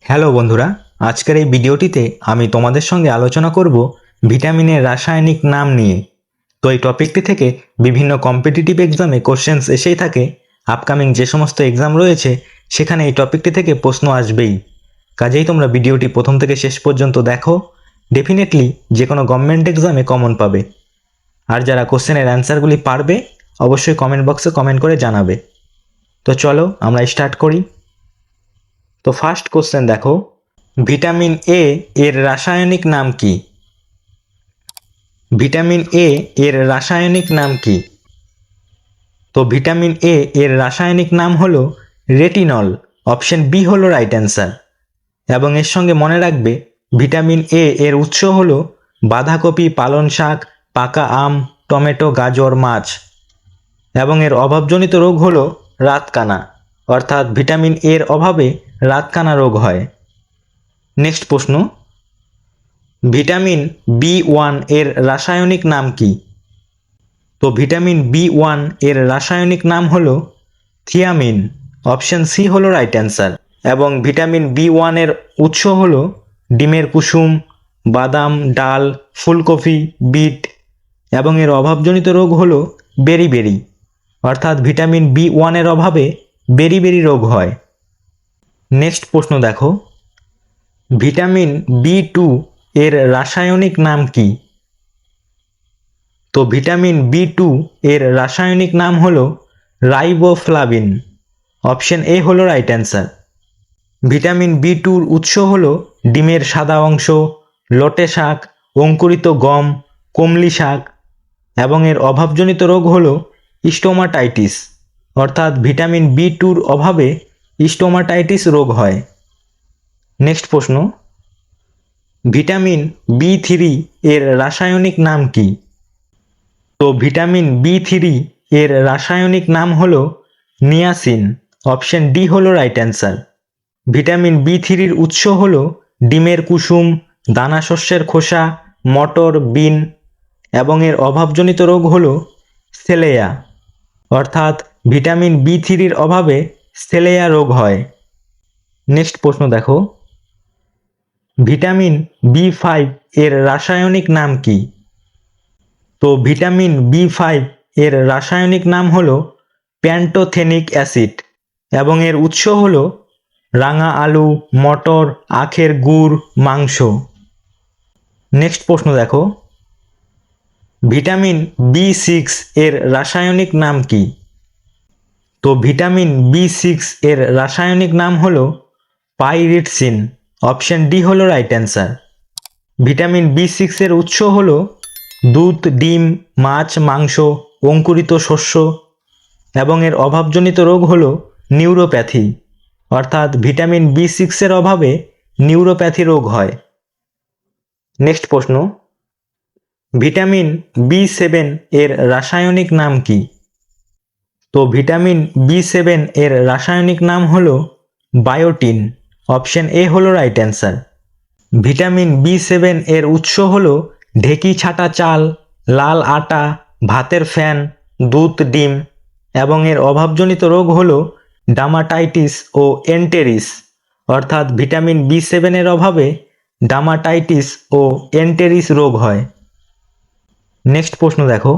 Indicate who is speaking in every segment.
Speaker 1: Hello বন্ধুরা, আজকের এই ভিডিওটিতে আমি তোমাদের সঙ্গে আলোচনা করব ভিটামিনের রাসায়নিক নাম নিয়ে। তো এই টপিকটি থেকে বিভিন্ন কম্পিটিটিভ এক্সামে কোশ্চেন্স এসেই থাকে। আপকামিং যে সমস্ত এক্সাম রয়েছে সেখানে এই টপিকটি থেকে প্রশ্ন আসবেই। কাজেই তোমরা ভিডিওটি প্রথম থেকে শেষ পর্যন্ত দেখো, ডেফিনেটলি যে কোনো গভর্নমেন্ট এক্সামে কমন পাবে। আর যারা কোশ্চেনের অ্যান্সারগুলি পারবে অবশ্যই কমেন্ট বক্সে কমেন্ট করে জানাবে। তো চলো আমরা স্টার্ট করি। তো ফার্স্ট কোশ্চেন দেখো, ভিটামিন এ এর রাসায়নিক নাম কি? ভিটামিন এ এর রাসায়নিক নাম কি? তো ভিটামিন এ এর রাসায়নিক নাম হলো রেটিনল। অপশন বি হলো রাইট অ্যান্সার। এবং এর সঙ্গে মনে রাখবে ভিটামিন এ এর উৎস হলো বাঁধাকপি, পালং শাক, পাকা আম, টমেটো, গাজর, মাছ। এবং এর অভাবজনিত রোগ হলো রাতকানা, অর্থাৎ ভিটামিন এর অভাবে রাতকানা রোগ হয়। নেক্সট প্রশ্ন, ভিটামিন বি1 এর রাসায়নিক নাম কি? তো ভিটামিন বি1 এর রাসায়নিক নাম হলো থিয়ামিন। অপশন সি হলো রাইট অ্যান্সার। এবং ভিটামিন বি1 এর উৎস হলো ডিমের কুসুম, বাদাম, ডাল, ফুলকপি, বিট। এবং এর অভাবজনিত রোগ হলো বেরিবেরি, অর্থাৎ ভিটামিন বি1 এর অভাবে বেরিবেরি রোগ হয়। নেক্সট প্রশ্ন দেখো, ভিটামিন বি2 এর রাসায়নিক নাম কি? তো ভিটামিন বি2 এর রাসায়নিক নাম হলো রাইবোফ্লাভিন। অপশন এ হলো রাইট অ্যান্সার। ভিটামিন বি2-র উৎস হলো ডিমের সাদা অংশ, লটে শাক, অঙ্কুরিত গম, কমলি শাক। এবং এর অভাবজনিত রোগ হলো স্টোমাটাইটিস, অর্থাৎ ভিটামিন বি2-র অভাবে স্টোমাটাইটিস রোগ হয়। নেক্সট প্রশ্ন, ভিটামিন বি3 এর রাসায়নিক নাম কি? তো ভিটামিন বি3 এর রাসায়নিক নাম হলো নিয়াসিন। অপশন ডি হলো রাইট অ্যান্সার। ভিটামিন বি3-র উৎস হলো ডিমের কুসুম, দানাশস্যের খোসা, মটর, বিন। এবং এর অভাবজনিত রোগ হলো সেলেয়া, অর্থাৎ ভিটামিন বি3-র অভাবে সেলেয়া রোগ হয়। নেক্সট প্রশ্ন দেখো, ভিটামিন বি5 এর রাসায়নিক নাম কি? তো ভিটামিন বি5 এর রাসায়নিক নাম হলো প্যান্টোথেনিক অ্যাসিড। এবং এর উৎস হলো রাঙা আলু, মটর, আখের গুড়, মাংস। নেক্সট প্রশ্ন দেখো, ভিটামিন বি6 এর রাসায়নিক নাম কি? তো ভিটামিন বি6 এর রাসায়নিক নাম হলো পাইরিডসিন। অপশন ডি হলো রাইট অ্যান্সার। ভিটামিন বি6 এর উৎস হলো দুধ, ডিম, মাছ, মাংস, অঙ্কুরিত শস্য। এবং এর অভাবজনিত রোগ হলো নিউরোপ্যাথি, অর্থাৎ ভিটামিন বি6 এর অভাবে নিউরোপ্যাথি রোগ হয়। নেক্সট প্রশ্ন, ভিটামিন বি7 এর রাসায়নিক নাম কি? তো ভিটামিন বি7 এর রাসায়নিক নাম হলো বায়োটিন। অপশন এ হলো রাইট অ্যান্সার। ভিটামিন বি7 এর উৎস হলো ঢেকি ছাটা চাল, লাল আটা, ভাতের ফ্যান, দুধ, ডিম। এবং এর অভাবজনিত রোগ হলো ডামাটাইটিস ও এন্টেরিস, অর্থাৎ ভিটামিন বি7 এর অভাবে ডামাটাইটিস ও এন্টেরিস রোগ হয়। নেক্সট প্রশ্ন দেখো,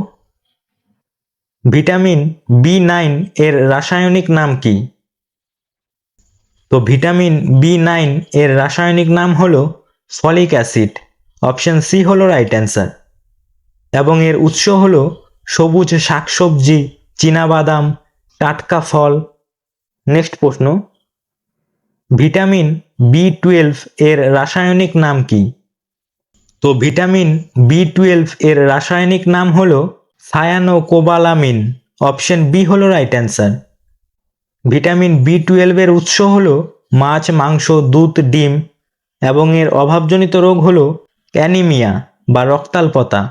Speaker 1: ভিটামিন বি9 এর রাসায়নিক নাম কি? তো ভিটামিন বি9 এর রাসায়নিক নাম হলো ফলিক অ্যাসিড। অপশন সি হলো রাইট অ্যান্সার। এবং এর উৎস হলো সবুজ শাকসবজি, চীনাবাদাম, টাটকা ফল। নেক্সট প্রশ্ন, ভিটামিন বি12 এর রাসায়নিক নাম কি? তো ভিটামিন বি12 এর রাসায়নিক নাম হলো সায়ানোকোবালামিন। অপশন বি হলো রাইট অ্যান্সার। ভিটামিন বি12 এর উৎস হলো মাছ, মাংস, দুধ, ডিম। এবং এর অভাবজনিত রোগ হলো অ্যানিমিয়া বা রক্তাল্পতা,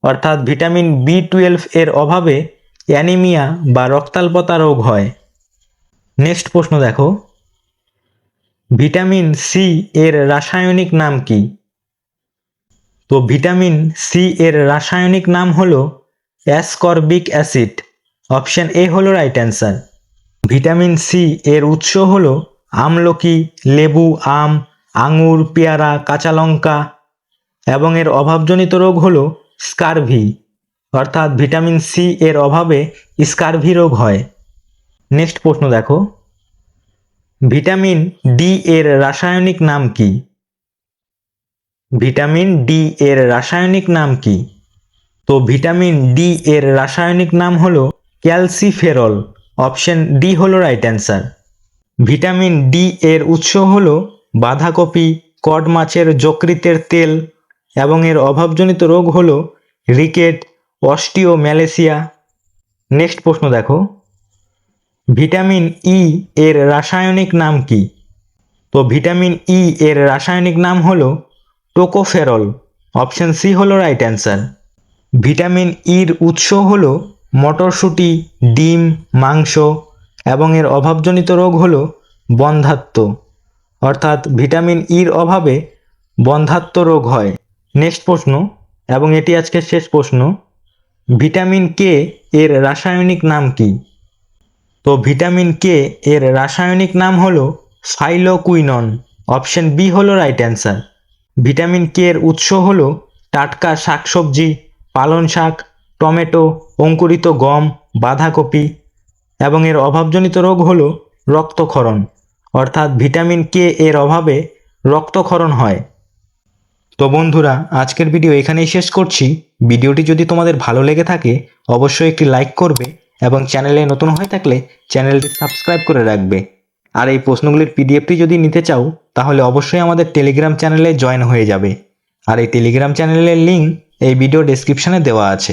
Speaker 1: অর্থাৎ ভিটামিন বি12 এর অভাবে অ্যানিমিয়া বা রক্তাল্পতা রোগ হয়। নেক্সট প্রশ্ন দেখো, ভিটামিন সি এর রাসায়নিক নাম কি? তো ভিটামিন সি এর রাসায়নিক নাম হলো অ্যাসকর্বিক অ্যাসিড। অপশন এ হলো রাইট অ্যান্সার। ভিটামিন সি এর উৎস হলো আমলকি, লেবু, আম, আঙুর, পেয়ারা, কাঁচা লঙ্কা। এবং এর অভাবজনিত রোগ হলো স্কারভি, অর্থাৎ ভিটামিন সি এর অভাবে স্কারভি রোগ হয়। নেক্সট প্রশ্ন দেখো, ভিটামিন ডি এর রাসায়নিক নাম কি? ভিটামিন ডি এর রাসায়নিক নাম কি? তো ভিটামিন ডি এর রাসায়নিক নাম হলো ক্যালসিফেরল। অপশন ডি হলো রাইট অ্যান্সার। ভিটামিন ডি এর উৎস হলো বাঁধাকপি, কড মাছের যকৃতের তেল। এবং এর অভাবজনিত রোগ হলো রিকেট, অস্টিওম্যালেসিয়া। নেক্সট প্রশ্ন দেখো, ভিটামিন ই এর রাসায়নিক নাম কি? তো ভিটামিন ই এর রাসায়নিক নাম হলো টোকোফেরল। অপশন সি হলো রাইট অ্যান্সার। ভিটামিন ইর উৎস হলো মটরশুঁটি, ডিম, মাংস। এবং এর অভাবজনিত রোগ হলো বন্ধ্যাত্ব, অর্থাৎ ভিটামিন ইর অভাবে বন্ধ্যাত্ব রোগ হয়। নেক্সট প্রশ্ন, এবং এটি আজকের শেষ প্রশ্ন, ভিটামিন কে এর রাসায়নিক নাম কি? তো ভিটামিন কে এর রাসায়নিক নাম হলো ফাইলোকুইনন। অপশন বি হলো রাইট অ্যান্সার। ভিটামিন কে এর উৎস হলো টাটকা শাকসবজি, পালং শাক, টমেটো, অঙ্কুরিত গম, বাঁধাকপি। এবং এর অভাবজনিত রোগ হলো রক্তক্ষরণ, অর্থাৎ ভিটামিন কে এর অভাবে রক্তক্ষরণ হয়। তো বন্ধুরা, আজকের ভিডিও এখানেই শেষ করছি। ভিডিওটি যদি তোমাদের ভালো লেগে থাকে অবশ্যই একটি লাইক করবে এবং চ্যানেলে নতুন হয়ে থাকলে চ্যানেলটি সাবস্ক্রাইব করে রাখবে। আর এই প্রশ্নগুলির পিডিএফটি যদি নিতে চাও তাহলে অবশ্যই আমাদের টেলিগ্রাম চ্যানেলে জয়েন হয়ে যাবে। আর এই টেলিগ্রাম চ্যানেলের লিঙ্ক এই ভিডিও ডেসক্রিপশনে দেওয়া আছে।